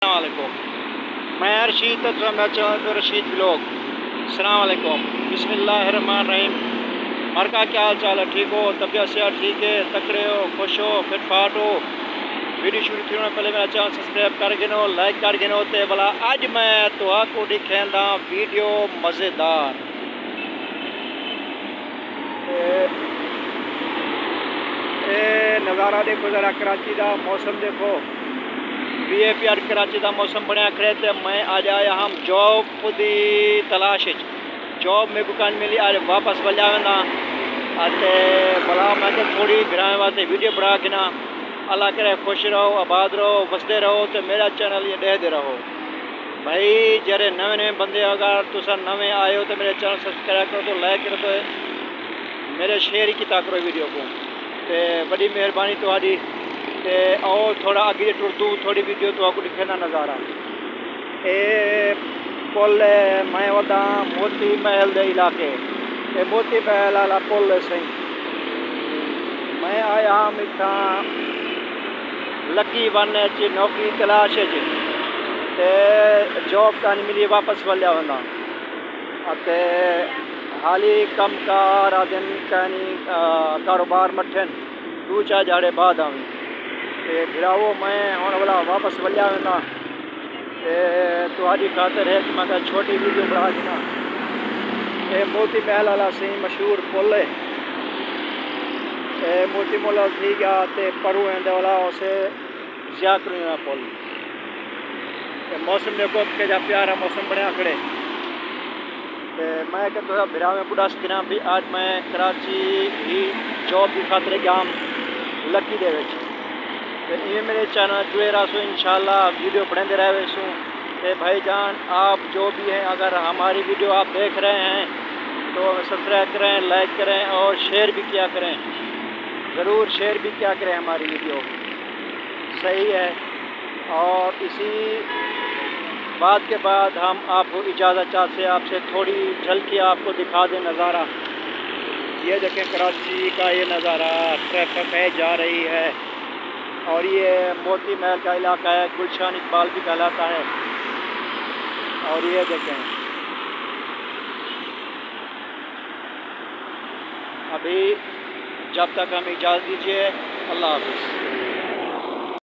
अस्सलामुअलैकुम। मैं रशीद तो रशीद व्लॉग। अस्सलामुअलैकुम। बिस्मिल्लाहिर्रहमानिर्रहीम। मरका क्या हाल चाल है? ठीक हो? तबीयत सेहत ठीक है? तकड़े हो, खुश हो, फिट फाट हो? वीडियो शुरू करने पहले मेरा चैनल सब्सक्राइब कर गिनो, लाइक कर गिनो। तो भला अज मैं तो दिखेंदा वीडियो मज़ेदार। नज़ारा देखो ज़रा, कराची का मौसम देखो। VAPR कराची का मौसम बनया खड़े। तो मैं आज आया हम जॉब की तलाश। जॉब में को कान मिली, आज वापस वजा वेंदा। भला मैं थोड़ी ग्राम वास्ते वीडियो बना के ना, अल्लाह करे खुश रहो, आबाद रहो, वसदे रहो। तो मेरा चैनल ये देखते रहो भाई। जरे नवे नवे बंदे अगर तुम नवे आए हो तो मेरे चैनल सब्सक्राइब करो, तो लाइक करो, तो मेरे शेयर ही किया करो वीडियो को। तो बड़ी मेहरबानी तुम्हारी। और थोड़ा आगे टुर दूँ, थोड़ी वीडियो तो आपको दिखेना नज़ारा। ये पुल मैं वदा मोती महल के इलाके, ये मोती महल वाला पुल सही। मैं आया हम इतना लकी वन नौकरी तलाश जॉब का नहीं मिली, वापस वलिया वना। हाली कम कार दिन कहनी कारोबार मठन 2-4 जाड़े बाद आवी। गिरावो मैं हूँ वाला वापस वलिया वना। तुम्हारी खातर है कि मैं छोटी वीडियो बना देना। ये मोती महल वाला सही मशहूर पुल है। मोती महल थी गया तो परू वाला उसे जिया पुल। मौसम देखो के जा प्यारा मौसम बनया खड़े। मैं थोड़ा बिरा में बुढ़ा सकिना भी आज मैं कराची ही जॉब की खातर गया लकी दे। ये मेरे चैनल जुड़े रहो इंशाल्लाह, वीडियो बनाते रहे सो। भाईजान आप जो भी हैं, अगर हमारी वीडियो आप देख रहे हैं तो सब्सक्राइब करें, लाइक करें और शेयर भी किया करें। ज़रूर शेयर भी किया करें हमारी वीडियो, सही है। और इसी बात के बाद हम आपको इजाज़त चाहते हैं, आपसे थोड़ी झलकी आपको दिखा दें नज़ारा। ये देखें कराची का ये नज़ारा, ट्रैफिक है जा रही है। और ये मोती महल का इलाका है, गुलशान इकबाल भी कहलाता है। और ये देखें अभी जब तक हमें इजाज़त दीजिए, अल्लाह हाफ़िज़।